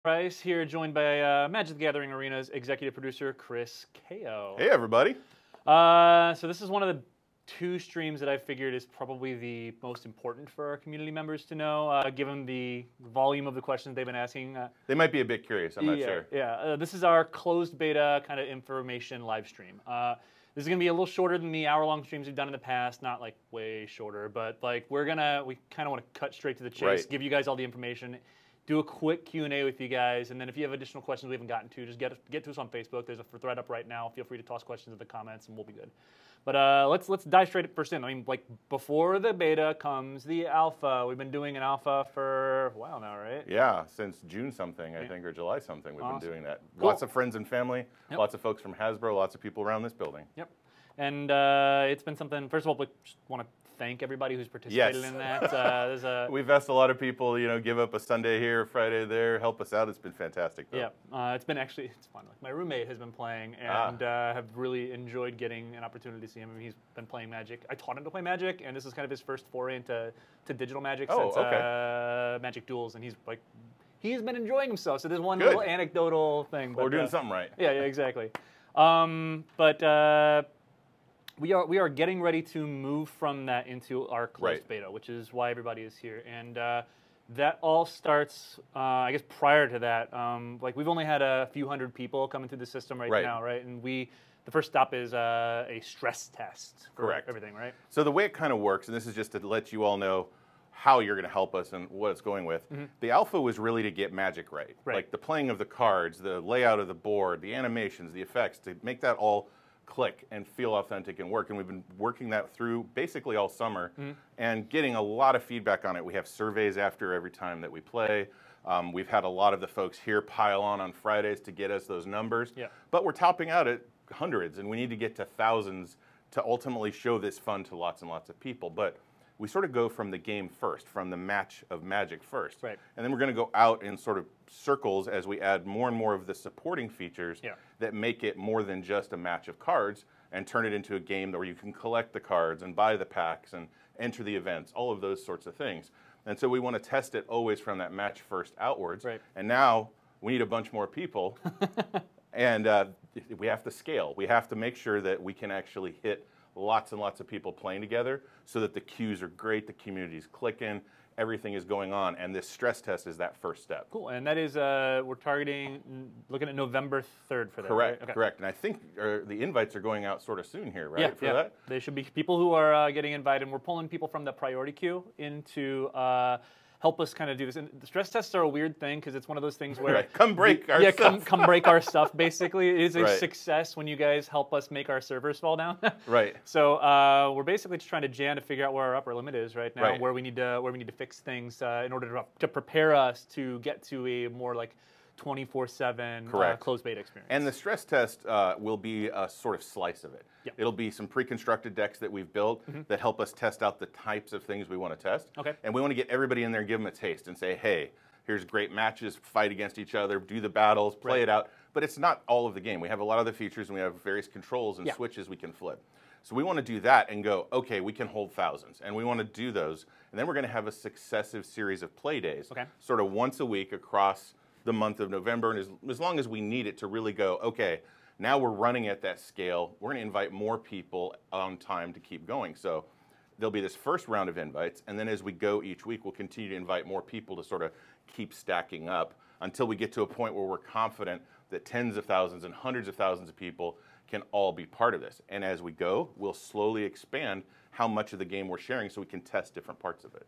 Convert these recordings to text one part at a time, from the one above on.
Price here, joined by Magic the Gathering Arena's executive producer, Chris Ko. Hey, everybody. So this is one of the two streams that I figured is probably the most important for our community members to know, given the volume of the questions they've been asking. They might be a bit curious, I'm not sure. Yeah, this is our closed beta kind of information live stream. This is going to be a little shorter than the hour-long streams we've done in the past, not like way shorter, but like we kind of want to cut straight to the chase, give you guys all the information, do a quick Q&A with you guys, and then if you have additional questions we haven't gotten to, just get to us on Facebook. There's a thread up right now. Feel free to toss questions in the comments, and we'll be good. But let's dive straight first in. I mean, like before the beta comes the alpha. We've been doing an alpha for a while now, right? Yeah, since June something, I think, or July something, we've been doing that. Cool. Lots of friends and family, lots of folks from Hasbro, lots of people around this building. Yep. And it's been something. First of all, we just want to thank everybody who's participated in that. We've asked a lot of people, give up a Sunday here, Friday there, help us out. It's been fantastic, though. Yeah, it's been it's fun. Like, my roommate has been playing and have really enjoyed getting an opportunity to see him. I mean, he's been playing Magic. I taught him to play Magic, and this is kind of his first foray into digital Magic since Magic Duels, and he's been enjoying himself. So there's one little anecdotal thing. But, we're doing something right. Yeah, exactly. We are getting ready to move from that into our closed beta, which is why everybody is here. And that all starts, I guess, prior to that. Like we've only had a few hundred people coming through the system right now, right? And the first stop is a stress test for everything, right? So the way it kind of works, and this is just to let you all know how you're going to help us and what it's going with. The alpha was really to get Magic right. Like the playing of the cards, the layout of the board, the animations, the effects, to make that all click and feel authentic and work. And we've been working that through basically all summer and getting a lot of feedback on it. We have surveys after every time that we play. We've had a lot of the folks here pile on Fridays to get us those numbers. But we're topping out at hundreds, and we need to get to thousands to ultimately show this fun to lots and lots of people. But we sort of go from the game first, from the match of Magic first. And then we're going to go out in sort of circles as we add more and more of the supporting features that make it more than just a match of cards and turn it into a game where you can collect the cards and buy the packs and enter the events, all of those sorts of things. And so we want to test it always from that match first outwards. And now we need a bunch more people. And we have to scale. We have to make sure that we can actually hit lots and lots of people playing together so that the queues are great, the community's clicking, everything is going on, and this stress test is that first step. Cool, and that is, we're looking at November 3rd for that, Correct, correct. And I think the invites are going out sort of soon here, right, for that? They should be people who are getting invited. We're pulling people from the priority queue into help us kind of do this. And the stress tests are a weird thing because it's one of those things where come break our stuff. come break our stuff. Basically, it is a success when you guys help us make our servers fall down. So we're basically just trying to jam to figure out where our upper limit is right now, where we need to fix things in order to prepare us to get to a more like 24/7 closed beta experience. And the stress test will be a sort of slice of it. It'll be some pre-constructed decks that we've built that help us test out the types of things we want to test. And we want to get everybody in there and give them a taste and say, hey, here's great matches, fight against each other, do the battles, play it out. But it's not all of the game. We have a lot of the features and we have various controls and switches we can flip. So we want to do that and go, okay, we can hold thousands. And we want to do those. And then we're going to have a successive series of play days, sort of once a week across the month of November, and as long as we need it to really go, okay, now we're running at that scale, we're going to invite more people on time to keep going. So there'll be this first round of invites, and then as we go each week, we'll continue to invite more people to sort of keep stacking up until we get to a point where we're confident that tens of thousands and hundreds of thousands of people can all be part of this. And as we go, we'll slowly expand how much of the game we're sharing so we can test different parts of it.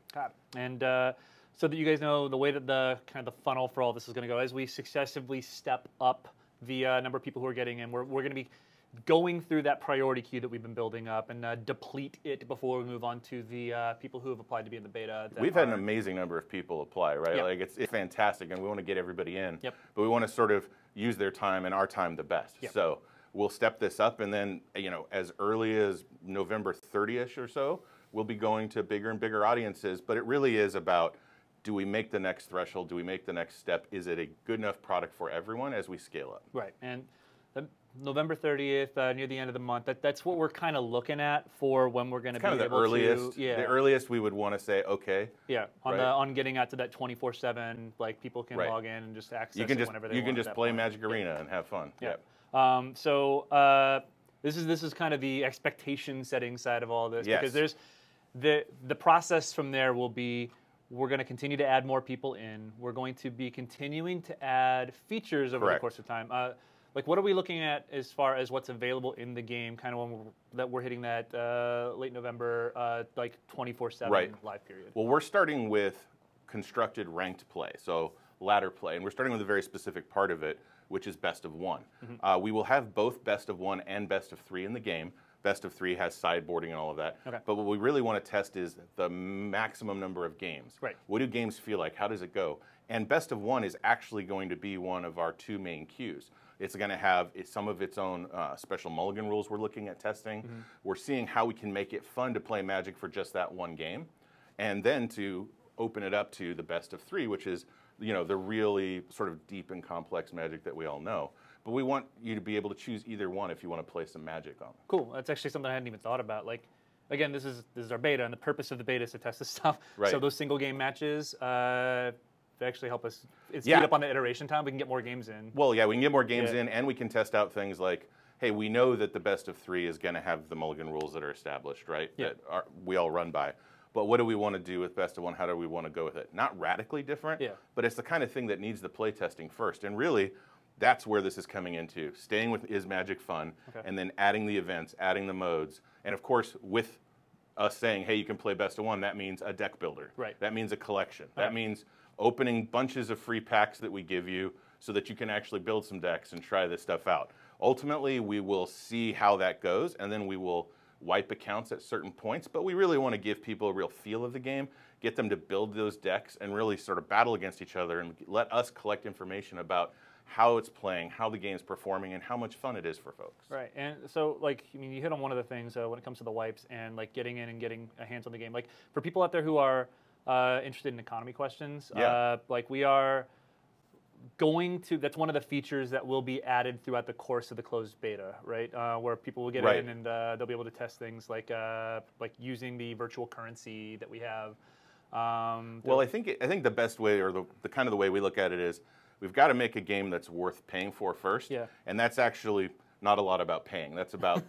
And so that you guys know the way that the kind of the funnel for all this is going to go, as we successively step up the number of people who are getting in, we're going to be going through that priority queue that we've been building up and deplete it before we move on to the people who have applied to be in the beta. We've had an amazing number of people apply, right? Like it's fantastic, and we want to get everybody in, but we want to sort of use their time and our time the best. So we'll step this up, and then as early as November 30th or so, we'll be going to bigger and bigger audiences. But it really is about, do we make the next threshold? Do we make the next step? Is it a good enough product for everyone as we scale up? And November 30th, near the end of the month. That's what we're kind of looking at for when we're going to be able to. Kind of the earliest. Yeah. The earliest we would want to say, okay. Yeah. On getting out to that 24/7, like people can log in and just access it whenever they want. You can just play Magic Arena and have fun. Yeah. This is kind of the expectation setting side of all this, because there's the process from there will be, we're going to continue to add more people in. We're going to be continuing to add features over the course of time. Like, what are we looking at as far as what's available in the game, kind of when we're hitting that late November, like 24/7 live period? Well, we're starting with constructed ranked play, so ladder play, and we're starting with a very specific part of it, which is best of one. We will have both best of one and best of three in the game. Best of three has sideboarding and all of that. But what we really want to test is the maximum number of games. What do games feel like? How does it go? And best of one is actually going to be one of our two main queues. It's going to have some of its own special mulligan rules we're looking at testing. We're seeing how we can make it fun to play Magic for just that one game. And then to open it up to the best of three, which is the really sort of deep and complex Magic that we all know. But we want you to be able to choose either one if you want to play some Magic on. Cool. That's actually something I hadn't even thought about. Like, again, this is our beta, and the purpose of the beta is to test this stuff. So those single game matches they actually help us speed up on the iteration time. We can get more games in. Well, yeah, we can get more games in, and we can test out things like, hey, we know that the best of three is going to have the mulligan rules that are established, right? That we all run by. But what do we want to do with best of one? How do we want to go with it? Not radically different, but it's the kind of thing that needs the play testing first. And really, that's where this is coming into. Staying with Is Magic fun, and then adding the events, adding the modes. And of course, with us saying, hey, you can play best of one, that means a deck builder. That means a collection. That means opening bunches of free packs that we give you so that you can actually build some decks and try this stuff out. Ultimately, we will see how that goes, and then we will wipe accounts at certain points, but we really want to give people a real feel of the game, get them to build those decks and really sort of battle against each other and let us collect information about how it's playing, how the game's performing, and how much fun it is for folks. Right, and so, like, I mean, you hit on one of the things when it comes to the wipes and, like, getting in and getting a hands on the game. Like, for people out there who are interested in economy questions, like, we are going to, that's one of the features that will be added throughout the course of the closed beta, right? Where people will get in and they'll be able to test things like using the virtual currency that we have. Well, I think the best way, or the kind of the way we look at it is, we've got to make a game that's worth paying for first, and that's actually not a lot about paying. That's about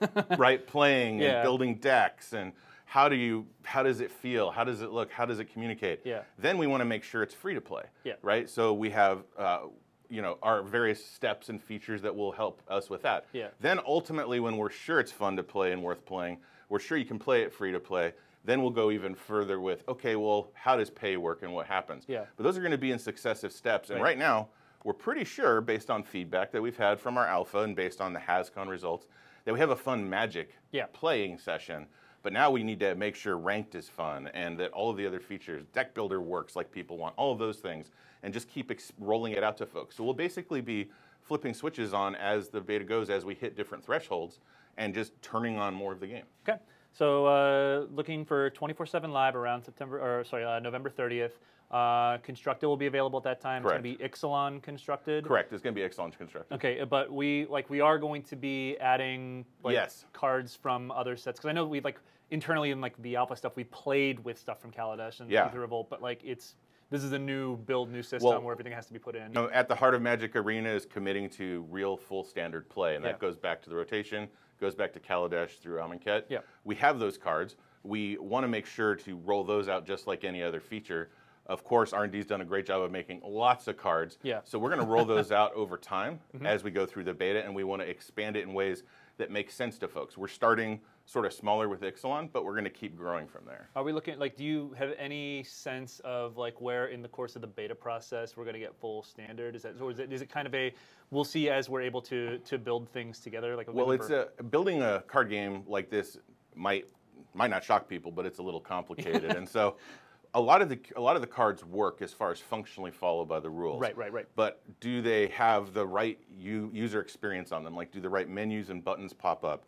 playing and building decks and how does it feel? How does it look? How does it communicate? Then we want to make sure it's free to play, right? So we have our various steps and features that will help us with that. Then ultimately, when we're sure it's fun to play and worth playing, we're sure you can play it free to play. Then we'll go even further with, okay, well, how does pay work and what happens? But those are going to be in successive steps. And right now, we're pretty sure, based on feedback that we've had from our alpha and based on the HasCon results, that we have a fun Magic playing session. But now we need to make sure ranked is fun and that all of the other features, deck builder works like people want, all of those things, and just keep rolling it out to folks. So we'll basically be flipping switches on as the beta goes, as we hit different thresholds, and just turning on more of the game. Okay. So looking for 24/7 live around November 30th. Constructed will be available at that time. Correct. It's going to be Ixalan constructed. Correct. It's going to be Ixalan constructed. Okay, but we are going to be adding cards from other sets, because I know we internally in the alpha stuff we played with stuff from Kaladesh and Ether Revolt, but this is a new system where everything has to be put in. At the heart of Magic Arena is committing to real full standard play, and that goes back to the rotation, goes back to Kaladesh through Amonkhet. We have those cards. We want to make sure to roll those out just like any other feature. Of course, R&D's done a great job of making lots of cards. So we're going to roll those out over time as we go through the beta, and we want to expand it in ways that make sense to folks. We're starting sort of smaller with Ixalan, but we're going to keep growing from there. Are we looking, do you have any sense of where in the course of the beta process we're going to get full standard? Is it kind of we'll see as we're able to build things together? Building a card game like this might not shock people, but it's a little complicated. And so a lot of the cards work as far as functionally follow by the rules. Right. But do they have the right user experience on them? Do the right menus and buttons pop up?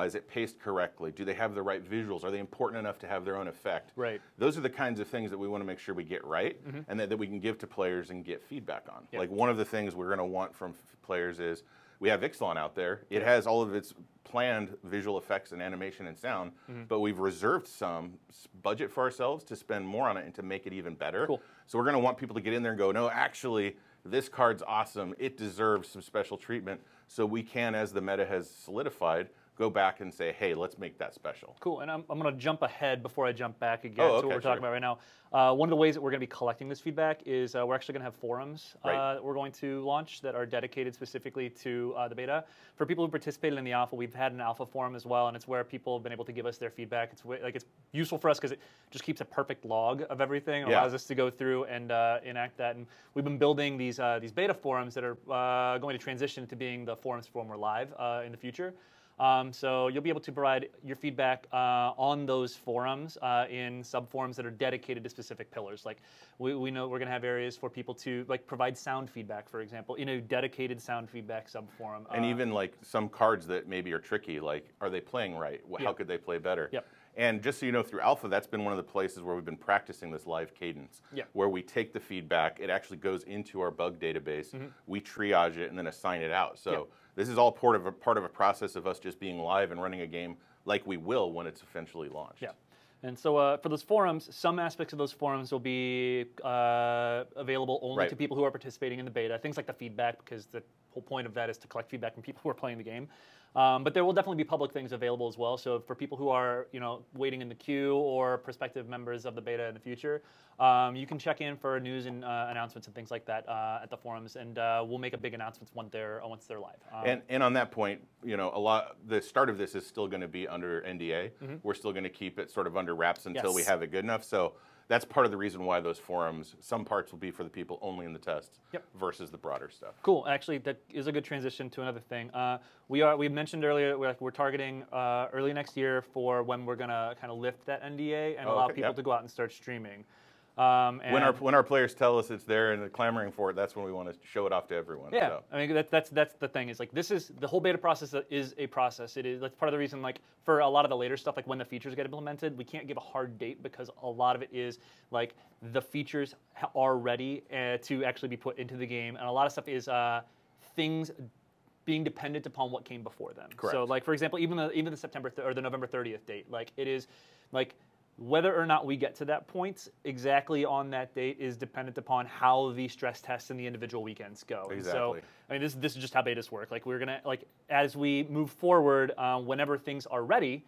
Is it paced correctly? Do they have the right visuals? Are they important enough to have their own effect? Those are the kinds of things that we want to make sure we get right, and that we can give to players and get feedback on. One of the things we're going to want from players is, we have Ixalan out there. It has all of its planned visual effects and animation and sound, but we've reserved some budget for ourselves to spend more on it and to make it even better. Cool. So we're going to want people to get in there and go, no, actually, this card's awesome. It deserves some special treatment. So we can, as the meta has solidified, go back and say, hey, let's make that special. Cool, and I'm going to jump ahead before I jump back again to what we're talking about right now. One of the ways that we're going to be collecting this feedback is we're actually going to have forums that we're going to launch that are dedicated specifically to the beta. For people who participated in the alpha, we've had an alpha forum as well, and it's where people have been able to give us their feedback. It's useful for us because it just keeps a perfect log of everything. It allows us to go through and enact that. And we've been building these beta forums that are going to transition to being the forums for when we're live in the future. So you'll be able to provide your feedback on those forums in sub-forums that are dedicated to specific pillars. Like we know we're going to have areas for people to provide sound feedback, for example, in a dedicated sound feedback sub-forum. And even like some cards that maybe are tricky, like are they playing right? How could they play better? Yep. And just so you know, through Alpha, that's been one of the places where we've been practicing this live cadence, where we take the feedback, it actually goes into our bug database, we triage it, and then assign it out. So this is all part of a process of us just being live and running a game like we will when it's eventually launched. Yeah. And so for those forums, some aspects of those forums will be available only to people who are participating in the beta. Things like the feedback, because the whole point of that is to collect feedback from people who are playing the game. But there will definitely be public things available as well. So for people who are waiting in the queue or prospective members of the beta in the future, you can check in for news and announcements and things like that at the forums, and we'll make a big announcements once they're live. And on that point, the start of this is still going to be under NDA. We're still going to keep it sort of under wraps until we have it good enough. So that's part of the reason why those forums, some parts will be for the people only in the tests versus the broader stuff. Cool. Actually, that is a good transition to another thing. We mentioned earlier we're targeting early next year for when we're going to kind of lift that NDA and allow people to go out and start streaming. And when our players tell us it's there and they're clamoring for it, that's when we want to show it off to everyone. Yeah, so. I mean that's the thing is this is the whole beta process is a process. That's part of the reason for a lot of the later stuff when the features get implemented, we can't give a hard date because a lot of it is the features are ready to actually be put into the game, and a lot of stuff is things being dependent upon what came before them. Correct. So for example, even the September or the November 30th date, it is whether or not we get to that point exactly on that date is dependent upon how the stress tests and the individual weekends go. Exactly. So, I mean, this is just how betas work. We're gonna as we move forward, whenever things are ready,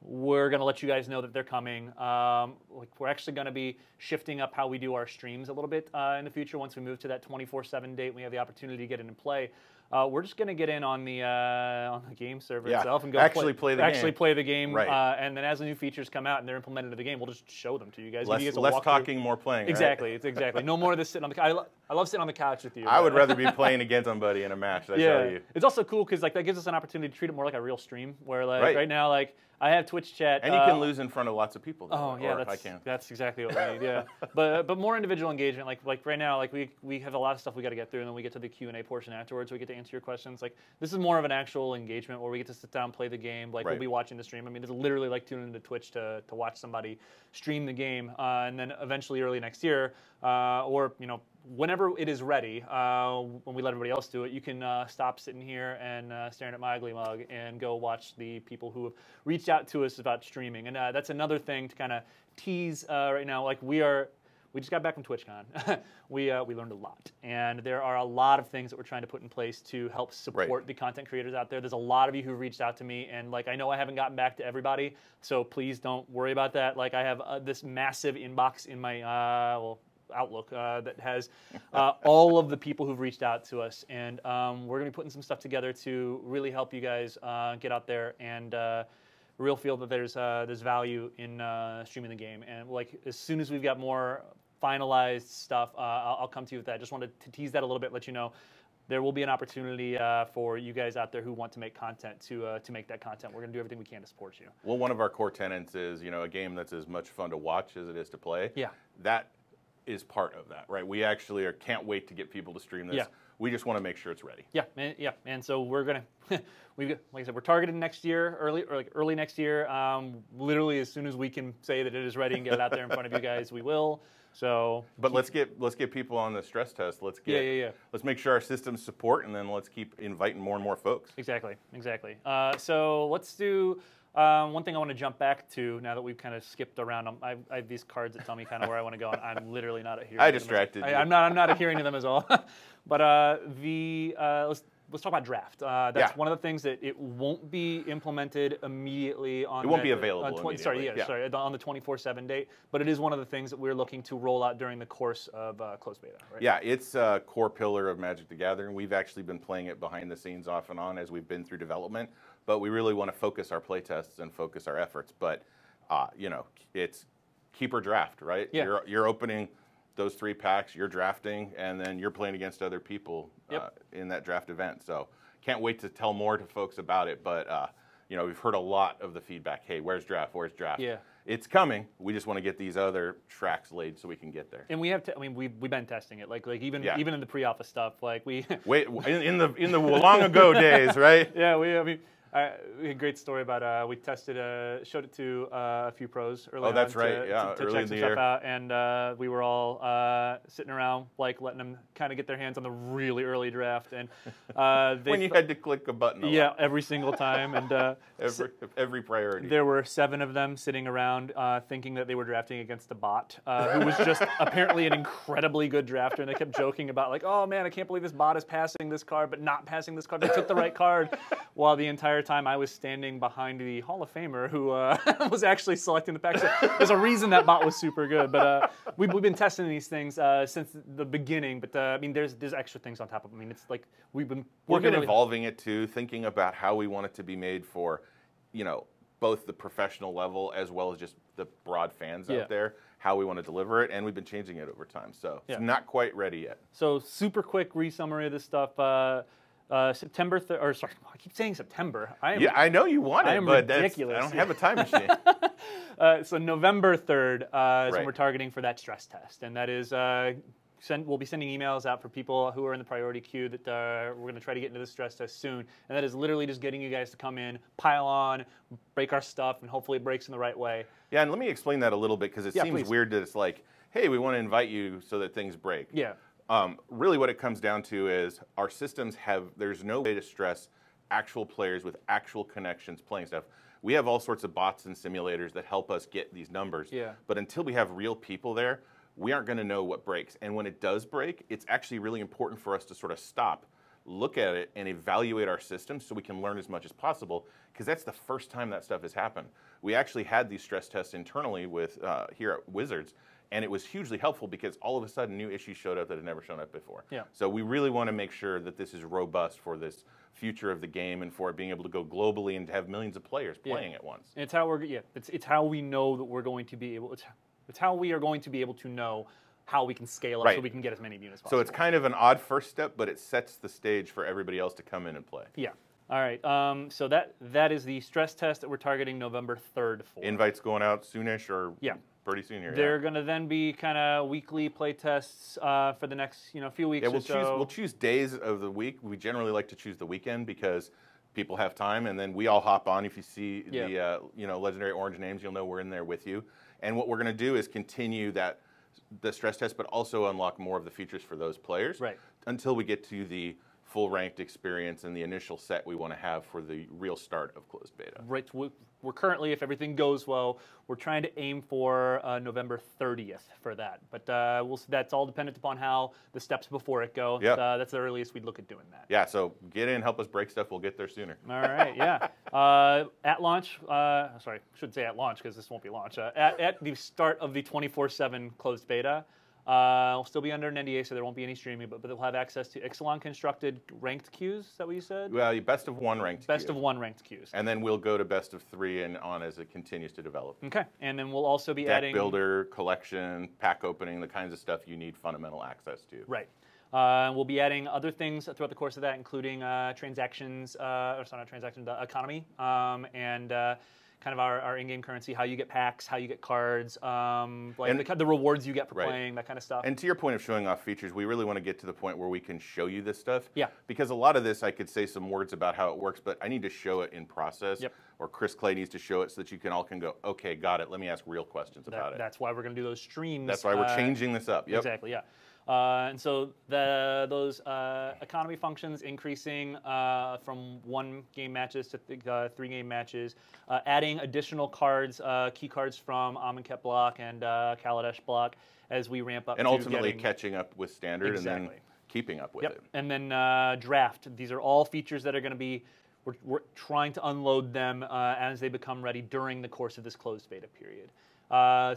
we're gonna let you guys know that they're coming. We're actually gonna be shifting up how we do our streams a little bit in the future once we move to that 24/7 date. We have the opportunity to get in and play. We're just going to get in on the game server itself and go play the game. Right. And then as the new features come out and they're implemented into the game, we'll just show them to you guys. Less talking, more playing. Exactly. It's exactly. No more of this sitting on the couch. I love sitting on the couch with you. I would rather be playing against somebody in a match. I tell you. It's also cool because that gives us an opportunity to treat it more like a real stream. Where right now, I have Twitch chat, and you can lose in front of lots of people. Oh yeah, that's exactly what we need. Yeah, but more individual engagement. Like right now, we have a lot of stuff we got to get through, and then we get to the Q&A portion afterwards. We get to answer your questions. This is more of an actual engagement where we get to sit down, play the game. We'll be watching the stream. I mean, it's literally tuning into Twitch to watch somebody stream the game, and then eventually early next year, or whenever it is ready, when we let everybody else do it, you can stop sitting here and staring at my ugly mug and go watch the people who have reached out to us about streaming. And that's another thing to kind of tease right now. We just got back from TwitchCon. We learned a lot, and there are a lot of things that we're trying to put in place to help support the content creators out there. There's a lot of you who reached out to me, and I know I haven't gotten back to everybody, so please don't worry about that. I have this massive inbox in my Outlook that has all of the people who've reached out to us, and we're going to be putting some stuff together to really help you guys get out there and real feel that there's value in streaming the game. And as soon as we've got more finalized stuff, I'll come to you with that. Just wanted to tease that a little bit, let you know there will be an opportunity for you guys out there who want to make content to make that content. We're going to do everything we can to support you. Well, one of our core tenets is a game that's as much fun to watch as it is to play. Yeah. That is part of that, right? We actually can't wait to get people to stream this. Yeah. We just want to make sure it's ready. Yeah, and so we're gonna, like I said, we're targeting next year, early next year. Literally as soon as we can say that it is ready and get it out there in front of you guys, we will. So, but let's get people on the stress test. Let's make sure our systems support, and then let's keep inviting more and more folks. Exactly. So let's do one thing I want to jump back to now that we've kind of skipped around. I have these cards that tell me kind of where I want to go, and I'm literally not adhering. I distracted you. I'm not adhering to them as well. But let's talk about draft. That's one of the things that it won't be implemented immediately on. It won't be available. On the 24/7 date. But it is one of the things that we're looking to roll out during the course of closed beta. Right? Yeah, it's a core pillar of Magic the Gathering. We've actually been playing it behind the scenes off and on as we've been through development. But we really want to focus our playtests and focus our efforts. But it's keeper draft, right? Yeah. You're opening those 3 packs, you're drafting, and then you're playing against other people in that draft event. So can't wait to tell more to folks about it. But we've heard a lot of the feedback. Hey, where's draft? Where's draft? Yeah. It's coming. We just want to get these other tracks laid so we can get there. And we have to. I mean, we've been testing it. Like even in the pre-alpha stuff. Like we wait in the long ago days, right? Yeah. We had a great story about we tested showed it to a few pros early on. That's right. To check some stuff out, and we were all sitting around like letting them kind of get their hands on the really early draft, and when you had to click a button. Every single time, and every priority. There were 7 of them sitting around thinking that they were drafting against a bot who was just apparently an incredibly good drafter, and they kept joking about like, oh man, I can't believe this bot is passing this card but not passing this card. They took the right card, while the entire time I was standing behind the Hall of Famer who was actually selecting the pack. So there's a reason that bot was super good. But we've been testing these things since the beginning. But I mean, there's extra things on top of it. I mean, it's like we've been evolving it too, thinking about how we want it to be made for, both the professional level as well as just the broad fans out there, how we want to deliver it, and we've been changing it over time. So it's not quite ready yet. So super quick re-summary of this stuff. September 3rd, or sorry, I keep saying September. I know you want it, but ridiculous. I don't have a time machine. So November 3rd is when we're targeting for that stress test, and that is we'll be sending emails out for people who are in the priority queue that we're going to try to get into the stress test soon, and that is literally just getting you guys to come in, pile on, break our stuff, and hopefully it breaks in the right way. Yeah, and let me explain that a little bit because it seems weird that it's like, hey, we want to invite you so that things break. Yeah. Really what it comes down to is our systems there's no way to stress actual players with actual connections playing stuff. We have all sorts of bots and simulators that help us get these numbers. Yeah. But until we have real people there, we aren't going to know what breaks. And when it does break, it's actually really important for us to sort of stop, look at it, and evaluate our system so we can learn as much as possible, because that's the first time that stuff has happened. We actually had these stress tests internally with here at Wizards, and it was hugely helpful because all of a sudden new issues showed up that had never shown up before. Yeah. So we really want to make sure that this is robust for this future of the game and for it being able to go globally and to have millions of players playing at once. And it's how it's how we know that we're going to be able. It's how we are going to be able to know how we can scale up so we can get as many units as possible. So it's kind of an odd first step, but it sets the stage for everybody else to come in and play. Yeah. All right. So that is the stress test that we're targeting November 3rd for. Invites going out soonish or pretty soon here. They're going to then be kind of weekly play tests for the next few weeks or so. We'll choose days of the week. We generally like to choose the weekend because people have time, and then we all hop on. If you see the legendary orange names, you'll know we're in there with you. And what we're going to do is continue the stress test, but also unlock more of the features for those players until we get to the full ranked experience and the initial set we want to have for the real start of closed beta. Right. We're currently, if everything goes well, we're trying to aim for November 30th for that. But that's all dependent upon how the steps before it go. Yeah. That's the earliest we'd look at doing that. Yeah, so get in, help us break stuff. We'll get there sooner. All right, yeah. At launch, sorry, I shouldn't say at launch because this won't be launch. At the start of the 24/7 closed beta, we'll still be under an NDA, so there won't be any streaming, but they'll have access to Ixalan constructed ranked queues. Is that what you said? Well, best of one ranked Best of one ranked queues. And then we'll go to best of 3 and on as it continues to develop. Okay, and then we'll also be adding deck builder, collection, pack opening, the kinds of stuff you need fundamental access to. Right. We'll be adding other things throughout the course of that, including transactions, economy, and kind of our in-game currency, how you get packs, how you get cards, like the rewards you get for playing, that kind of stuff. And to your point of showing off features, we really want to get to the point where we can show you this stuff. Yeah. Because a lot of this, I could say some words about how it works, but I need to show it in process. Yep. Or Chris Clay needs to show it so that you can all go, okay, got it. Let me ask real questions about it. That's why we're going to do those streams. That's why we're changing this up. Yep. Exactly, yeah. And so those economy functions increasing from 1 game matches to 3 game matches, adding additional cards, key cards from Amonkhet block and Kaladesh block as we ramp up. And ultimately catching up with standard and then keeping up with it. And then draft. These are all features that are going to be, we're trying to unload them as they become ready during the course of this closed beta period.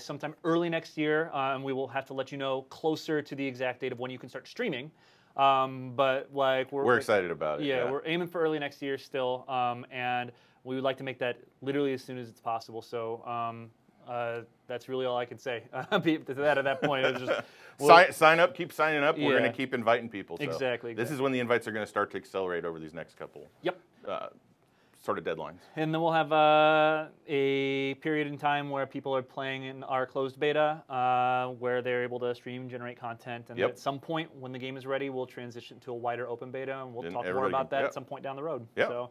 Sometime early next year, and we will have to let you know closer to the exact date of when you can start streaming. But like we're excited about it. Yeah, we're aiming for early next year still, and we would like to make that literally as soon as it's possible. So that's really all I can say. At that point, it was just sign up, keep signing up. We're going to keep inviting people. So exactly. This is when the invites are going to start to accelerate over these next couple. Yep. Sort of deadlines. And then we'll have a period in time where people are playing in our closed beta, where they're able to stream, generate content, and at some point when the game is ready, we'll transition to a wider open beta, and we'll talk more about that at some point down the road. Yep. So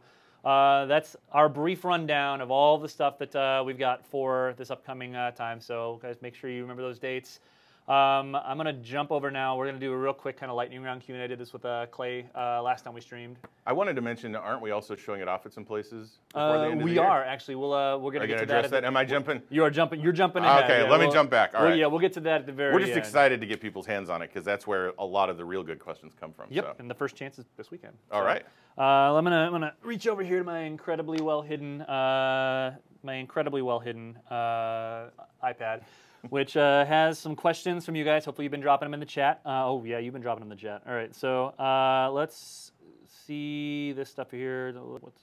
that's our brief rundown of all the stuff that we've got for this upcoming time. So guys, make sure you remember those dates. I'm going to jump over now. We're going to do a real quick kind of lightning round Q&A. I did this with Clay last time we streamed. I wanted to mention, aren't we also showing it off at some places before the end of the year? We are, actually. We're going to get to that. Am I jumping? You're jumping ahead. Okay, let me jump back. All right. Yeah, we'll get to that at the very end. We're just excited to get people's hands on it because that's where a lot of the real good questions come from. Yep, and the first chance is this weekend. All right. I'm gonna reach over here to my incredibly well hidden iPad, which has some questions from you guys. Hopefully you've been dropping them in the chat. Oh yeah, you've been dropping them in the chat. All right, so let's see this stuff here. What's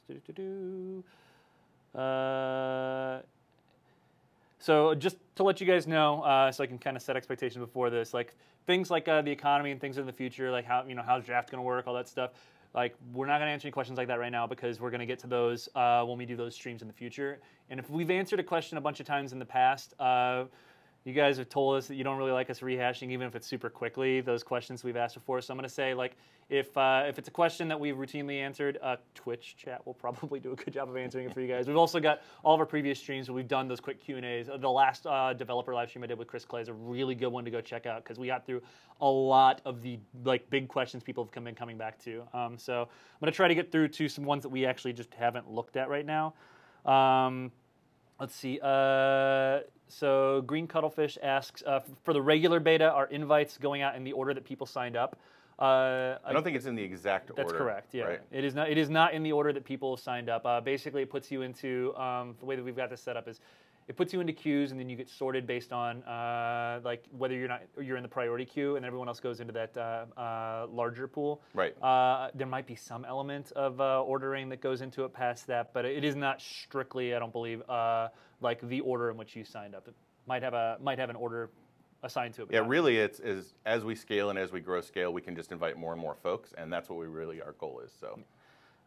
So just to let you guys know, so I can kind of set expectations before this, like things like the economy and things in the future, like how's draft going to work, all that stuff. Like, we're not going to answer any questions like that right now because we're going to get to those when we do those streams in the future. And if we've answered a question a bunch of times in the past, you guys have told us that you don't really like us rehashing, even if it's super quickly, those questions we've asked before. So I'm going to say, like, if it's a question that we've routinely answered, Twitch chat will probably do a good job of answering it for you guys. We've also got all of our previous streams where we've done those quick Q&As. The last developer live stream I did with Chris Clay is a really good one to go check out because we got through a lot of the big questions people have been coming back to. So I'm going to try to get through to some ones that we actually just haven't looked at right now. Let's see. So Green Cuttlefish asks, for the regular beta, are invites going out in the order that people signed up? I don't think it's in the exact order. That's correct. Yeah, right? It is not. It is not in the order that people signed up. Basically, it puts you into the way that we've got this set up is it puts you into queues, and then you get sorted based on like whether you're in the priority queue, and everyone else goes into that larger pool. Right. There might be some element of ordering that goes into it past that, but it is not strictly, I don't believe, like the order in which you signed up. It might have an order assigned to it. Yeah, really, it's as we scale and as we grow scale, we can just invite more and more folks, and that's what our goal is. So.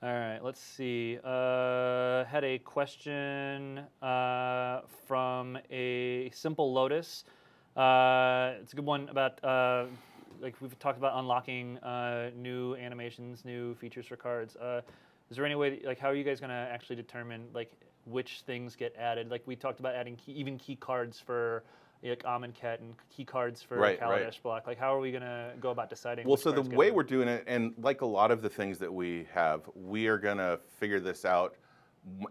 All right, let's see. Had a question from a Simple Lotus. It's a good one about, like we've talked about unlocking new animations, new features for cards. Is there any way, like, how are you guys going to actually determine, like, which things get added? Like, we talked about adding key cards for like Amonkhet and key cards for Kaladesh block. Like, how are we going to go about deciding? Well, so the way we're doing it, and like a lot of the things that we have, we are going to figure this out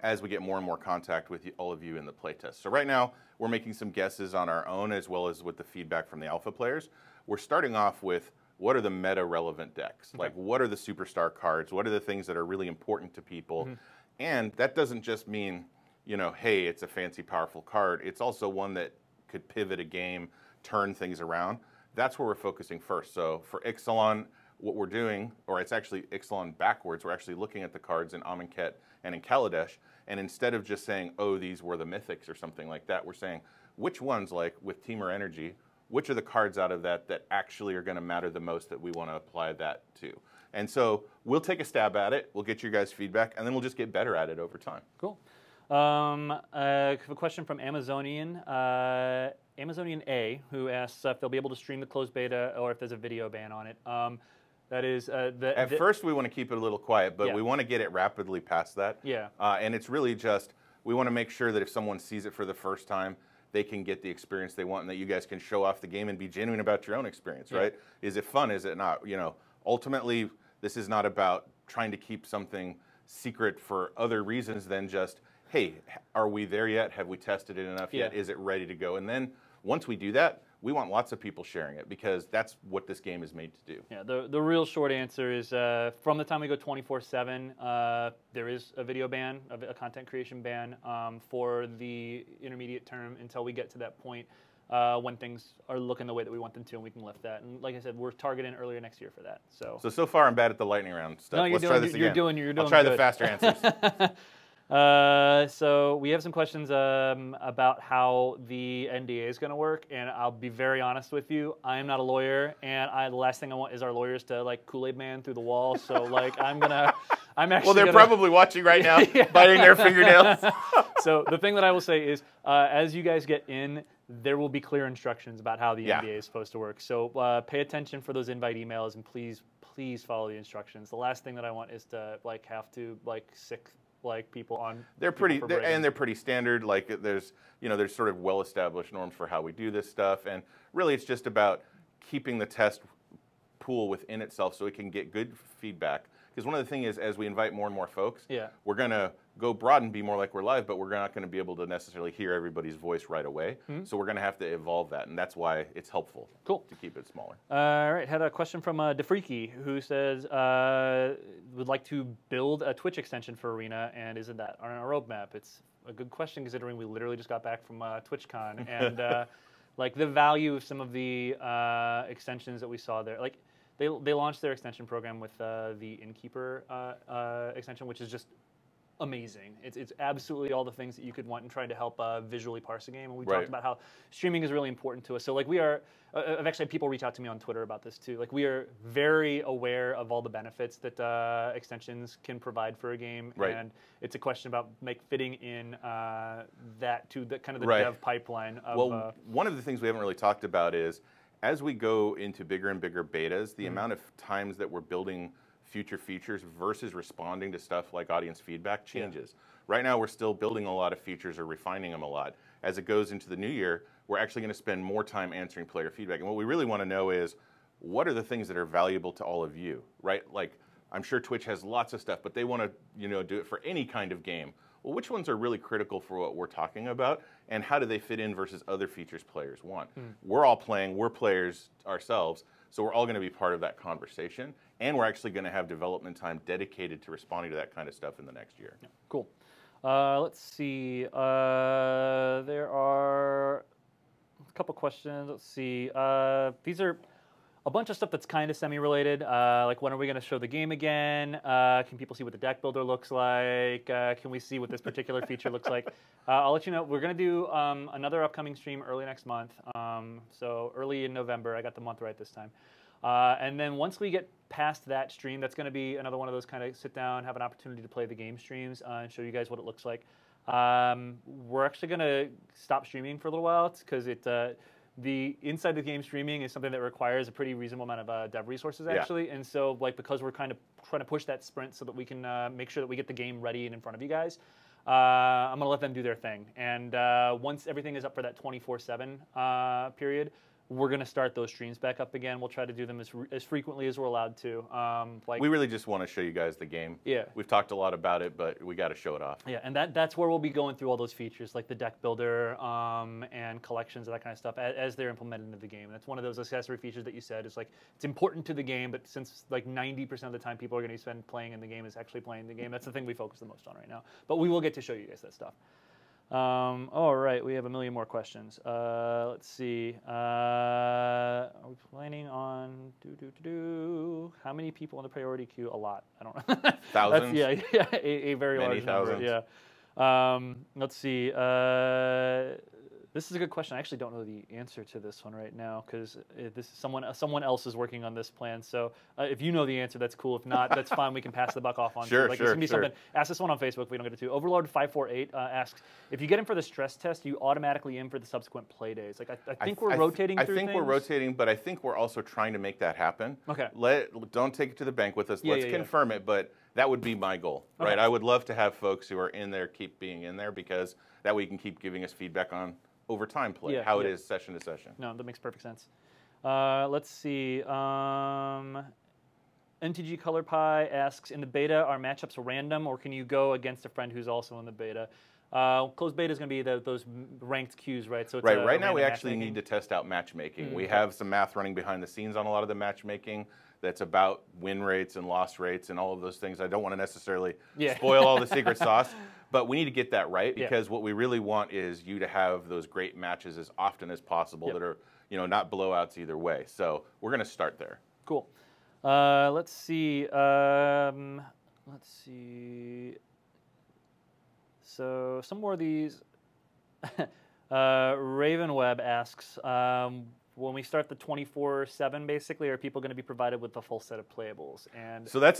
as we get more and more contact with all of you in the playtest. So right now, we're making some guesses on our own as well as with the feedback from the alpha players. We're starting off with what are the meta-relevant decks? Okay. Like, what are the superstar cards? What are the things that are really important to people? Mm-hmm. And that doesn't just mean, hey, it's a fancy, powerful card. It's also one that could pivot a game, turn things around. That's where we're focusing first. So for Ixalan, what we're doing, or it's actually Ixalan backwards, we're actually looking at the cards in Amonkhet and in Kaladesh, and instead of just saying, oh, these were the mythics or something like that, we're saying, which ones, like with Temur Energy, which are the cards out of that actually are going to matter the most that we want to apply that to? And so we'll take a stab at it, we'll get your guys' feedback, and then we'll just get better at it over time. Cool. A question from Amazonian A, who asks if they'll be able to stream the closed beta or if there's a video ban on it. That is at first we want to keep it a little quiet, but yeah. we want to get it rapidly past that. Yeah. And it's really just we want to make sure that if someone sees it for the first time, they can get the experience they want, and that you guys can show off the game and be genuine about your own experience. Yeah. Right? Is it fun? Is it not? You know, ultimately, this is not about trying to keep something secret for other reasons than just, hey, are we there yet? Have we tested it enough yet? Is it ready to go? And then once we do that, we want lots of people sharing it because that's what this game is made to do. Yeah, the real short answer is from the time we go 24/7, there is a video ban, a content creation ban for the intermediate term until we get to that point when things are looking the way that we want them to, and we can lift that. And like I said, we're targeting earlier next year for that. So far I'm bad at the lightning round stuff. No, Let's try this again. You're I'll try good. the faster answers. So we have some questions about how the NDA is going to work, and I'll be very honest with you. I am not a lawyer, and the last thing I want is our lawyers to like Kool-Aid Man through the wall. So like I'm actually. Well, they're probably watching right now, biting their fingernails. So the thing that I will say is, as you guys get in, there will be clear instructions about how the NDA is supposed to work. So pay attention for those invite emails, and please follow the instructions. The last thing that I want is to like have to like sick people on. They're pretty standard. Like there's sort of well-established norms for how we do this stuff, and really it's just about keeping the test pool within itself so it can get good feedback. Because one of the things is, as we invite more and more folks, we're going to go broad and be more like we're live, but we're not going to be able to necessarily hear everybody's voice right away. Mm-hmm. So we're going to have to evolve that, and that's why it's helpful to keep it smaller. All right, had a question from DeFreaky, who says, would like to build a Twitch extension for Arena, and isn't that on our roadmap? It's a good question, considering we literally just got back from TwitchCon, and like the value of some of the extensions that we saw there. Like, they launched their extension program with the Innkeeper extension, which is just amazing. It's absolutely all the things that you could want in trying to help visually parse a game. And we talked about how streaming is really important to us. So like we are, I've actually had people reach out to me on Twitter about this too. Like we are very aware of all the benefits that extensions can provide for a game. Right. And it's a question about fitting in that to the kind of the dev pipeline. Of, one of the things we haven't really talked about is, as we go into bigger and bigger betas, the amount of times that we're building future features versus responding to stuff like audience feedback changes. Right now, we're still building a lot of features or refining them a lot. As it goes into the new year, we're actually going to spend more time answering player feedback. And what we really want to know is, what are the things that are valuable to all of you, right? Like, I'm sure Twitch has lots of stuff, but they want to, do it for any kind of game. Well, which ones are really critical for what we're talking about, and how do they fit in versus other features players want? We're all playing, we're players ourselves, so we're all going to be part of that conversation, and we're actually going to have development time dedicated to responding to that kind of stuff in the next year. Yeah, cool. Let's see. There are a couple questions. Let's see. These are a bunch of stuff that's kind of semi-related, like when are we going to show the game again? Can people see what the deck builder looks like? Can we see what this particular feature looks like? I'll let you know. We're going to do another upcoming stream early next month, so early in November. I got the month right this time. And then once we get past that stream, that's going to be another one of those kind of sit down, have an opportunity to play the game streams and show you guys what it looks like. We're actually going to stop streaming for a little while because the inside the game streaming is something that requires a pretty reasonable amount of dev resources, actually. And so, like, because we're kind of trying to push that sprint so that we can make sure that we get the game ready and in front of you guys, I'm going to let them do their thing. And once everything is up for that 24/7 period, we're going to start those streams back up again. We'll try to do them as frequently as we're allowed to. We really just want to show you guys the game. Yeah. We've talked a lot about it, but we got to show it off. Yeah, and that's where we'll be going through all those features, like the deck builder and collections, and that kind of stuff, as they're implemented into the game. And that's one of those accessory features that you said is like, it's important to the game, but since like 90% of the time people are going to spend playing in the game is actually playing the game, that's the thing we focus the most on right now. But we will get to show you guys that stuff. All right, we have a million more questions. Let's see. Are we planning on how many people in the priority queue? A lot. I don't know. Thousands. A very large number. Yeah. Let's see. This is a good question. I actually don't know the answer to this one right now because this is someone else is working on this plan. So if you know the answer, that's cool. If not, that's fine. We can pass the buck off on. Sure, like, sure, it's gonna be sure. something. Ask this one on Facebook if we don't get it to. Overlord548 asks if you get in for the stress test, you automatically in for the subsequent play days. Like I think we're rotating. I through think things. we're rotating, but I think we're also trying to make that happen. Okay. Don't take it to the bank with us. Yeah, Let's confirm it, but that would be my goal, right? Okay. I would love to have folks who are in there keep being in there because that way you can keep giving us feedback on over time play, how it is session to session. No, that makes perfect sense. Let's see. MTG Color Pie asks, in the beta, are matchups random, or can you go against a friend who's also in the beta? Closed beta is going to be those ranked queues, right? So it's right now, we actually need to test out matchmaking. We okay. have some math running behind the scenes on a lot of the matchmaking that's about win rates and loss rates and all of those things. I don't want to necessarily spoil all the secret sauce, but we need to get that right because what we really want is you to have those great matches as often as possible that are, not blowouts either way. So we're going to start there. Cool. Let's see. So some more of these. Ravenweb asks, when we start the 24/7, basically, are people going to be provided with the full set of playables? And so that's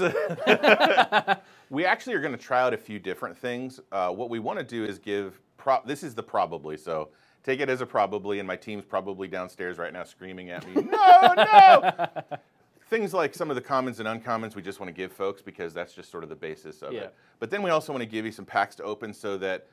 we actually are going to try out a few different things. What we want to do is give this is the probably, so take it as a probably, and my team's probably downstairs right now screaming at me, no. Things like some of the commons and uncommons we just want to give folks because that's just sort of the basis of it. But then we also want to give you some packs to open so that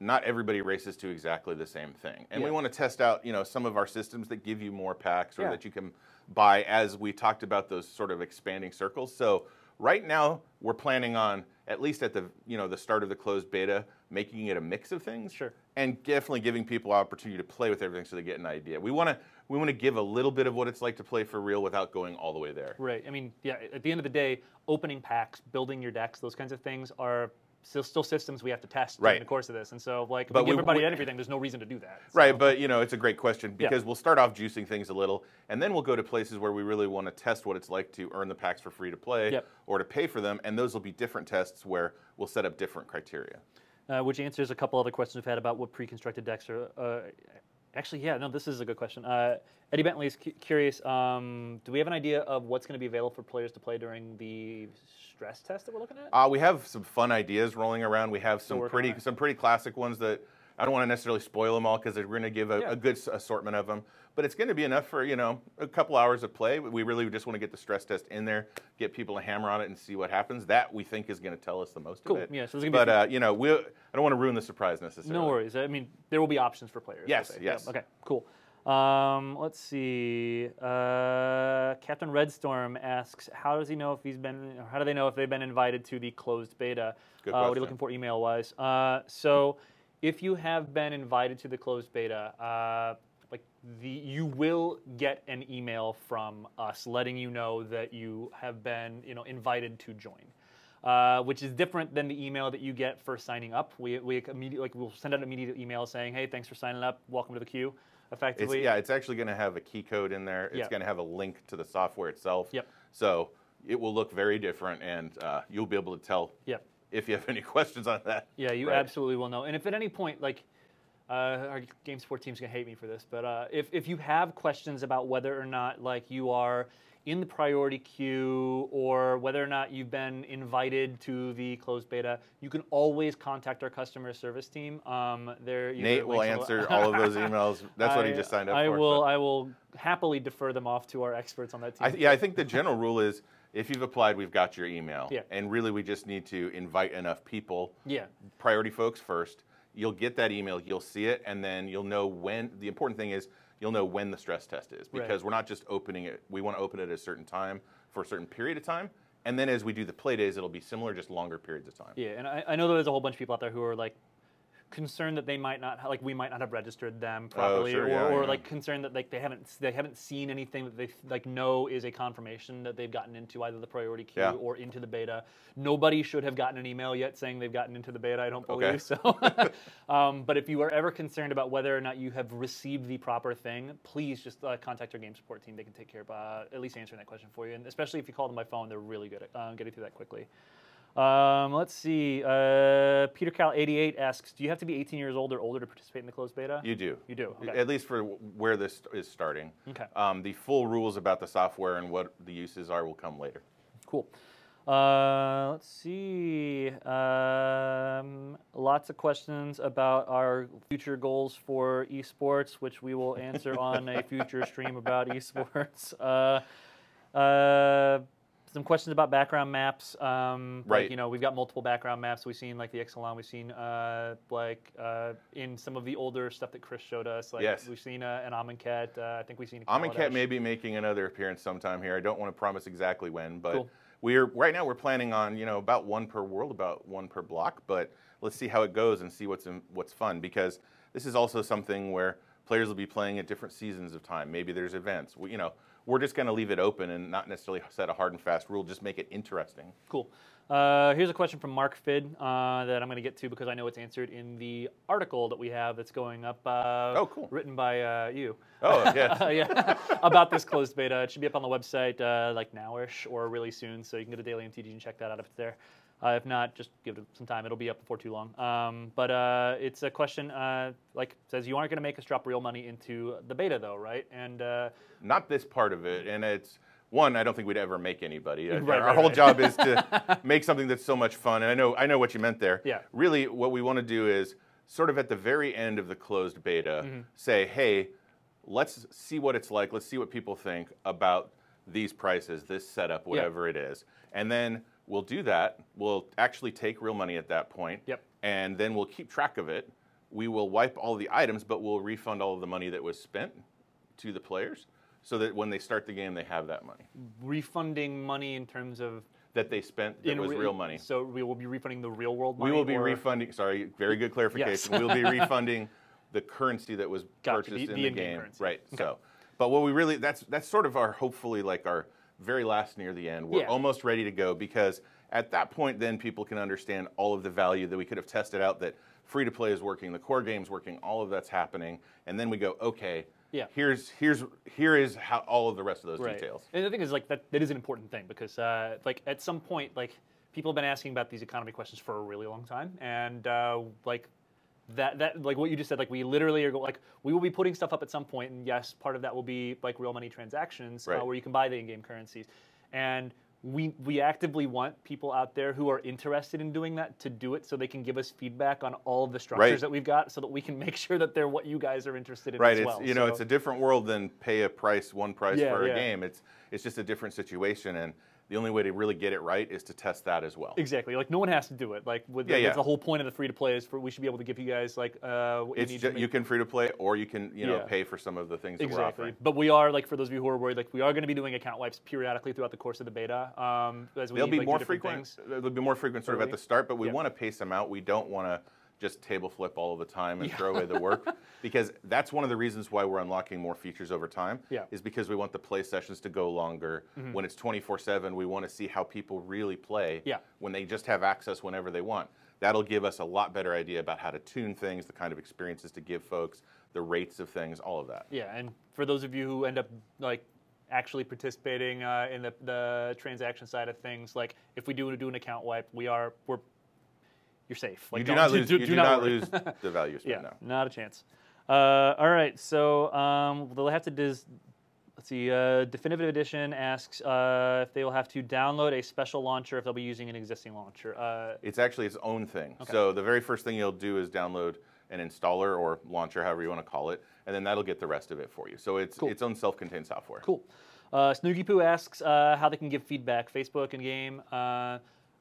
not everybody races to exactly the same thing. And we want to test out, some of our systems that give you more packs or that you can buy as we talked about those sort of expanding circles. So right now we're planning on, at least at the, the start of the closed beta, making it a mix of things. Sure. And definitely giving people opportunity to play with everything so they get an idea. We want to give a little bit of what it's like to play for real without going all the way there. Right. I mean, at the end of the day, opening packs, building your decks, those kinds of things are still systems we have to test during the course of this. And so, if we give everybody everything, there's no reason to do that. So. Right, but, it's a great question because we'll start off juicing things a little, and then we'll go to places where we really want to test what it's like to earn the packs for free to play or to pay for them, and those will be different tests where we'll set up different criteria. Which answers a couple other questions we've had about what pre-constructed decks are. Actually, this is a good question. Eddie Bentley is curious, do we have an idea of what's going to be available for players to play during the stress test that we're looking at? We have some fun ideas rolling around. We have some pretty classic ones that I don't want to necessarily spoil them all because we're going to give a good assortment of them. But it's going to be enough for, a couple hours of play. We really just want to get the stress test in there, get people to hammer on it and see what happens. That we think is going to tell us the most of it. Yeah, so there's going to be I don't want to ruin the surprise necessarily. No worries. I mean, there will be options for players. Yes. Okay, cool. Let's see. Captain Redstorm asks, how does he know if how do they know if they've been invited to the closed beta? Good what are you looking for email-wise? So if you have been invited to the closed beta, you will get an email from us letting you know that you have been, invited to join. Which is different than the email that you get for signing up. We immediately we'll send out an immediate email saying, "Hey, thanks for signing up. Welcome to the queue." Effectively, it's actually going to have a key code in there. It's going to have a link to the software itself. So it will look very different, and you'll be able to tell if you have any questions on that. Yeah, you absolutely will know. And if at any point, our game support team's gonna hate me for this, but if you have questions about whether or not you are in the priority queue or whether or not you've been invited to the closed beta, you can always contact our customer service team. Nate will answer all of those emails. That's what he just signed up for. I will happily defer them off to our experts on that team. I think the general rule is if you've applied, we've got your email. And really we just need to invite enough people. Priority folks first. You'll get that email, you'll see it, and then you'll know when. The important thing is you'll know when the stress test is because we're not just opening it. We want to open it at a certain time for a certain period of time. And then as we do the play days, it'll be similar, just longer periods of time. Yeah, and I know there's a whole bunch of people out there who are concerned that they might not, we might not have registered them properly, or concerned that they haven't seen anything that they know is a confirmation that they've gotten into either the priority queue or into the beta. Nobody should have gotten an email yet saying they've gotten into the beta. I don't believe so. But if you are ever concerned about whether or not you have received the proper thing, please just contact our game support team. They can take care of at least answering that question for you. And especially if you call them by phone, they're really good at getting through that quickly. Let's see. Peter Cal 88 asks, do you have to be 18 years old or older to participate in the closed beta? You do. You do. Okay. At least for where this is starting. Okay. The full rules about the software and what the uses are will come later. Cool. Let's see. Lots of questions about our future goals for esports, which we will answer on a future stream about esports. Some questions about background maps. Right. Like, you know, we've got multiple background maps. We've seen like the Exelon. We've seen in some of the older stuff that Chris showed us. Like, yes. We've seen an Amonkhet. I think we've seen a Amonkhet may be making another appearance sometime here. I don't want to promise exactly when, but cool. right now we're planning on, you know, about one per world, about one per block. But let's see how it goes and see what's fun, because this is also something where players will be playing at different seasons of time. Maybe there's events. We're just going to leave it open and not necessarily set a hard and fast rule, just make it interesting. Cool. Here's a question from Mark Fid that I'm going to get to because I know it's answered in the article that we have that's going up. Oh, cool. Written by you. Oh, yes. Yeah. About this closed beta. It should be up on the website like nowish or really soon, so you can go to Daily MTG and check that out if it's there. If not, just give it some time. It'll be up before too long. But it's a question, like says, you aren't going to make us drop real money into the beta, though, right? And not this part of it. And it's, one, I don't think we'd ever make anybody. Our whole job is to make something that's so much fun. And I know what you meant there. Yeah. Really, what we want to do is sort of at the very end of the closed beta, say, hey, let's see what it's like. Let's see what people think about these prices, this setup, whatever it is. And then we'll do that. We'll actually take real money at that point. Yep. And then we'll keep track of it. We will wipe all the items, but we'll refund all of the money that was spent to the players so that when they start the game, they have that money. Refunding money in terms of? That they spent that was real money. So we will be refunding the real world money? We will be refunding, sorry, very good clarification. Yes. We'll be refunding the currency that was purchased in the game. Currency. Right, okay. so. But what we really, that's sort of our, hopefully, like our very last near the end. We're almost ready to go, because at that point, then people can understand all of the value that we could have tested out, that free-to-play is working, the core game's working, all of that's happening, and then we go, okay, here is how all of the rest of those details. And the thing is, like, that is an important thing, because like at some point, like, people have been asking about these economy questions for a really long time, and like that like what you just said, like we literally are like we will be putting stuff up at some point, and yes, part of that will be like real money transactions where you can buy the in-game currencies, and we actively want people out there who are interested in doing that to do it, so they can give us feedback on all of the structures that we've got, so that we can make sure that they're what you guys are interested in as well. It's, know, it's a different world than pay one price for a game. It's just a different situation, and the only way to really get it right is to test that as well. Exactly. Like, no one has to do it. Like, that's the whole point of the free-to-play is we should be able to give you guys, like, what you need to make. You can free-to-play, or you can, pay for some of the things that we're offering. But we are, like, for those of you who are worried, like, we are going to be doing account wipes periodically throughout the course of the beta. They'll be more frequent. They'll be more frequent sort of at the start, but we want to pace them out. We don't want to just table flip all of the time and throw away the work, because that's one of the reasons why we're unlocking more features over time, is because we want the play sessions to go longer. When it's 24/7, we want to see how people really play when they just have access whenever they want. That'll give us a lot better idea about how to tune things, the kind of experiences to give folks, the rates of things, all of that. Yeah, and for those of you who end up like actually participating in the transaction side of things, like if we do an account wipe, you're safe. Like, you do not lose the value spent now. Not a chance. All right, so they'll have to let's see, Definitive Edition asks if they will have to download a special launcher if they'll be using an existing launcher. It's actually its own thing. Okay. So the very first thing you'll do is download an installer or launcher, however you want to call it, and then that'll get the rest of it for you. So it's its own self-contained software. Cool. Snoogie Poo asks how they can give feedback, Facebook and game.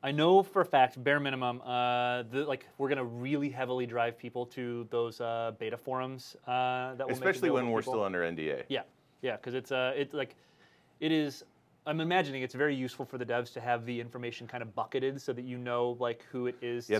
I know for a fact, bare minimum, we're going to really heavily drive people to those beta forums. Especially when we're still under NDA. Yeah, because it is. I'm imagining it's very useful for the devs to have the information kind of bucketed so that you know like who it is. Yeah,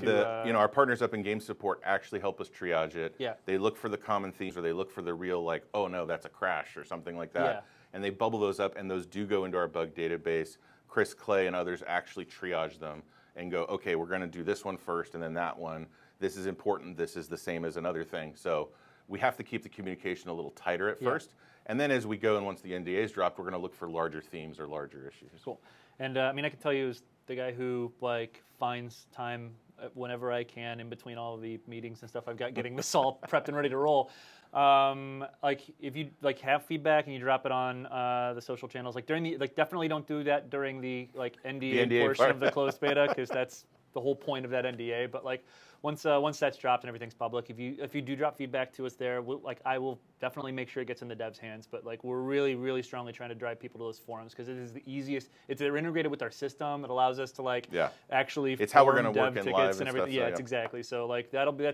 our partners up in game support actually help us triage it. Yeah. They look for the common themes, or they look for the real like, oh no, that's a crash or something like that. Yeah. And they bubble those up, and those do go into our bug database. Chris Clay and others actually triage them and go, okay, we're going to do this one first and then that one. This is important. This is the same as another thing. So we have to keep the communication a little tighter at first. And then as we go and once the NDA is dropped, we're going to look for larger themes or larger issues. Cool. And I mean, I can tell you the guy who like finds time whenever I can in between all of the meetings and stuff I've got, getting this all prepped and ready to roll. Like if you like have feedback and you drop it on the social channels, like during the definitely don't do that during the like NDA portion part. of the closed beta, because that's the whole point of that NDA. But like once that's dropped and everything's public, if you do drop feedback to us there, I will definitely make sure it gets in the devs' hands. But like we're really strongly trying to drive people to those forums, because it is the easiest. They're integrated with our system. It allows us to like actually. It's how we're going to work in live and everything. It's exactly. So like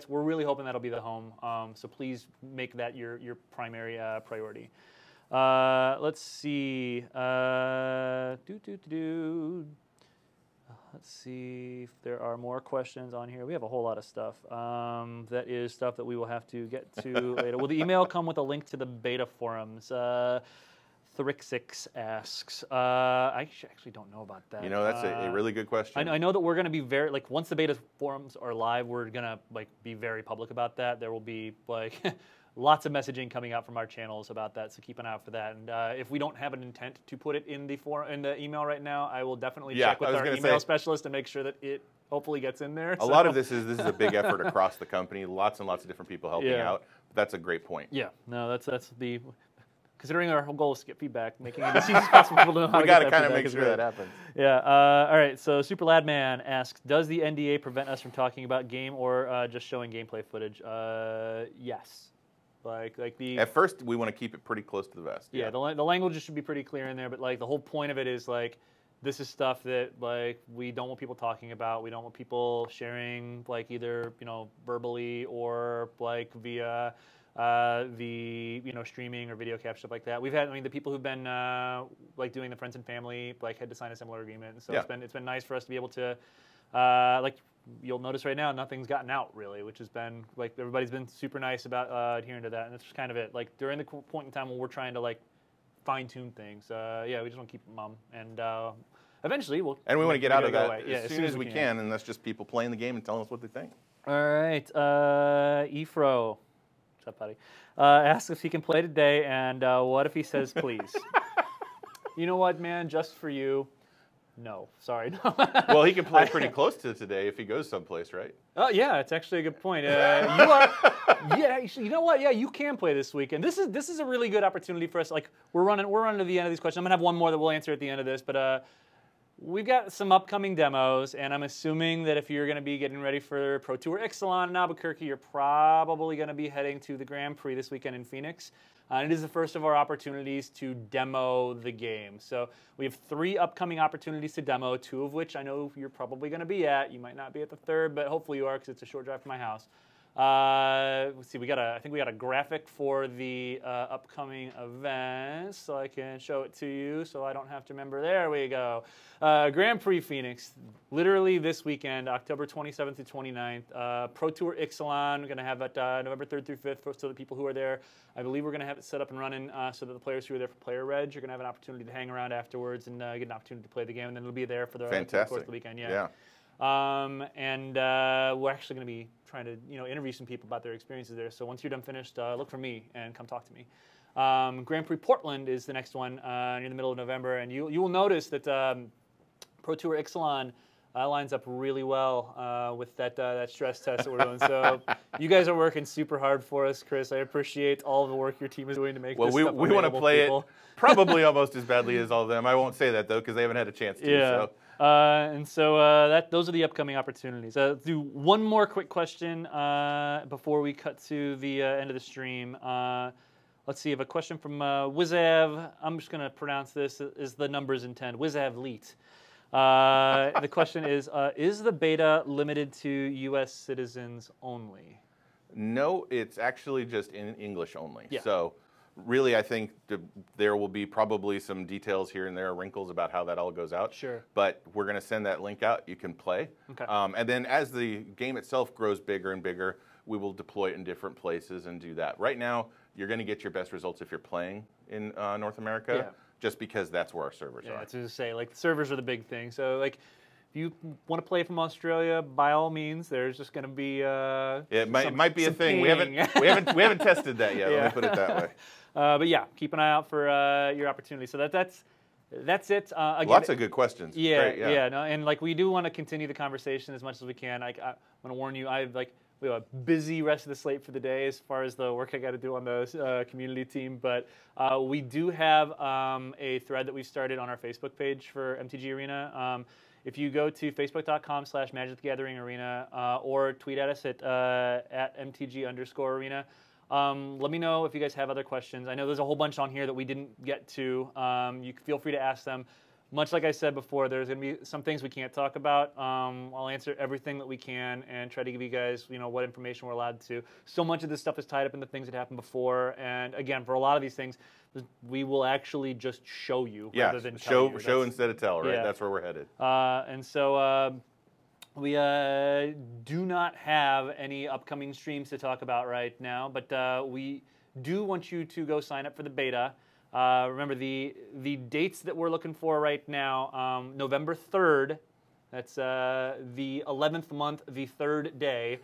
we're really hoping that'll be the home. So please make that your primary priority. Let's see. Let's see if there are more questions on here. We have a whole lot of stuff. That is stuff that we will have to get to later. Will the email come with a link to the beta forums? Thrixix asks. I actually don't know about that. You know, that's a really good question. I know that we're going to be very, like, once the beta forums are live, we're going to, like, be very public about that. There will be, like, lots of messaging coming out from our channels about that, so keep an eye out for that. And if we don't have an intent to put it in the email right now, I will definitely check with our email specialist and make sure that it hopefully gets in there. A lot of this is a big effort across the company. Lots and lots of different people helping out. That's a great point. Yeah, no, that's the. Considering our whole goal is to get feedback, making it as easy as possible for people to know how to get that feedback. We got to kind of make sure that happens. Yeah. All right. So Super Ladman asks, does the NDA prevent us from talking about game or just showing gameplay footage? Yes. At first, we want to keep it pretty close to the vest. Yeah. The language should be pretty clear in there, but like the whole point of it is like, this is stuff that like we don't want people talking about. We don't want people sharing like either verbally or like via. The streaming or video capture, stuff like that. We've had the people who've been like doing the friends and family like had to sign a similar agreement, and so it's been nice for us to be able to like you'll notice right now nothing's gotten out really, which has been like everybody's been super nice about adhering to that, and that's just kind of it. Like during the point in time when we're trying to like fine tune things, we just want to keep them mum and. Eventually, we want to get out of that as soon as we can, and that's just people playing the game and telling us what they think. All right, Efro. What's up, buddy? Asks if he can play today, and what if he says please? You know what, man? Just for you. No, sorry. No. Well, he can play pretty close to today if he goes someplace, right? Oh, yeah, it's actually a good point. You know what? Yeah, you can play this weekend. This is a really good opportunity for us. Like we're running to the end of these questions. I'm gonna have one more that we'll answer at the end of this, but. We've got some upcoming demos, and I'm assuming that if you're going to be getting ready for Pro Tour Ixalan in Albuquerque, you're probably going to be heading to the Grand Prix this weekend in Phoenix. And it is the first of our opportunities to demo the game. So we have 3 upcoming opportunities to demo, 2 of which I know you're probably going to be at. You might not be at the 3rd, but hopefully you are because it's a short drive from my house. Let's see, I think we got a graphic for the upcoming event, so I can show it to you so I don't have to remember. There we go. Grand Prix Phoenix, literally this weekend, October 27th to 29th. Pro Tour Ixalan, we're going to have it November 3rd through 5th, so the people who are there, I believe we're going to have it set up and running so that the players who are there for player reg are going to have an opportunity to hang around afterwards and get an opportunity to play the game, and then it'll be there for the course of the weekend. Yeah. And we're actually going to be trying to interview some people about their experiences there. So once you're done finished, look for me and come talk to me. Grand Prix Portland is the next one near the middle of November, and you will notice that Pro Tour Ixalan lines up really well with that stress test that we're doing. So you guys are working super hard for us, Chris. I appreciate all the work your team is doing to make this stuff available. Well, we want to play it probably almost as badly as all of them. I won't say that though because they haven't had a chance to. Yeah. So. And so those are the upcoming opportunities. Do one more quick question before we cut to the end of the stream. Let's see, I have a question from Wizav. I'm just going to pronounce this as the numbers intend. Wizav Leet. The question is the beta limited to U.S. citizens only? No, it's actually just in English only. Yeah. So really, I think there will be probably some details here and there, wrinkles about how that all goes out. Sure. But we're going to send that link out. You can play. Okay. And then as the game itself grows bigger and bigger, we will deploy it in different places and do that. Right now, you're going to get your best results if you're playing in North America, just because that's where our servers are. Yeah, to say, like, the servers are the big thing. So, like, if you want to play from Australia, by all means, there's just going to be it might be a thing. We haven't tested that yet. Let me put it that way. But yeah, keep an eye out for your opportunity. So that's That's it. Again, lots of good questions. Yeah, Great, yeah. No, and like we do want to continue the conversation as much as we can. I'm going to warn you, we have a busy rest of the slate for the day as far as the work I got to do on the community team. But we do have a thread that we started on our Facebook page for MTG Arena. If you go to facebook.com/MagicTheGathering-Arena or tweet at us at MTG_Arena, let me know if you guys have other questions. I know there's a whole bunch on here that we didn't get to. You feel free to ask them. Much like I said before, there's going to be some things we can't talk about. I'll answer everything that we can and try to give you guys, what information we're allowed to. So much of this stuff is tied up in the things that happened before. And again, for a lot of these things, we will actually just show you rather than tell you. Show instead of tell, right? Yeah. That's where we're headed. And so we do not have any upcoming streams to talk about right now, but we do want you to go sign up for the beta. Remember, the dates that we're looking for right now, November 3rd, that's the 11th month, the 3rd day,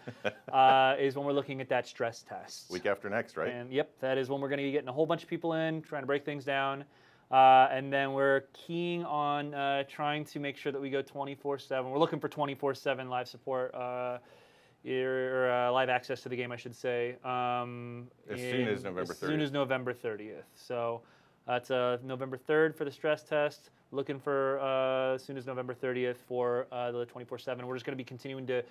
is when we're looking at that stress test. Week after next, right? And yep, that is when we're going to be getting a whole bunch of people in, trying to break things down. And then we're keying on trying to make sure that we go 24/7. We're looking for 24/7 live support. Or live access to the game, I should say. As soon as November 30th. As soon as November 30th. So it's November 3rd for the stress test. Looking for as soon as November 30th for the 24/7. We're just going to be continuing to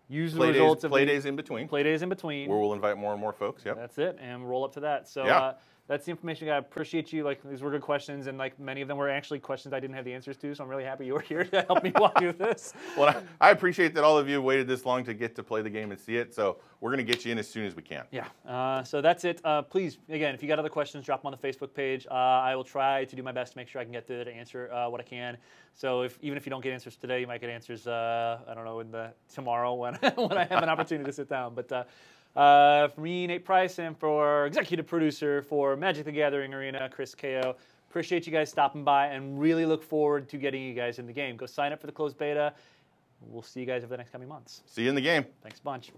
use the results of play days in between. Play days in between. Where we'll invite more and more folks. Yep. That's it, and roll up to that. So. That's the information I got. Appreciate you. These were good questions, and many of them were actually questions I didn't have the answers to. So I'm really happy you were here to help me walk through this. Well, I appreciate that all of you waited this long to get to play the game and see it. So we're going to get you in as soon as we can. Yeah. So that's it. Please, again, if you got other questions, drop them on the Facebook page. I will try to do my best to make sure I can get through to answer what I can. So even if you don't get answers today, you might get answers. I don't know, tomorrow when when I have an opportunity to sit down. But. For me, Nate Price, and for executive producer for Magic the Gathering Arena, Chris Ko. Appreciate you guys stopping by and really look forward to getting you guys in the game. Go sign up for the closed beta. We'll see you guys over the next coming months. See you in the game. Thanks a bunch.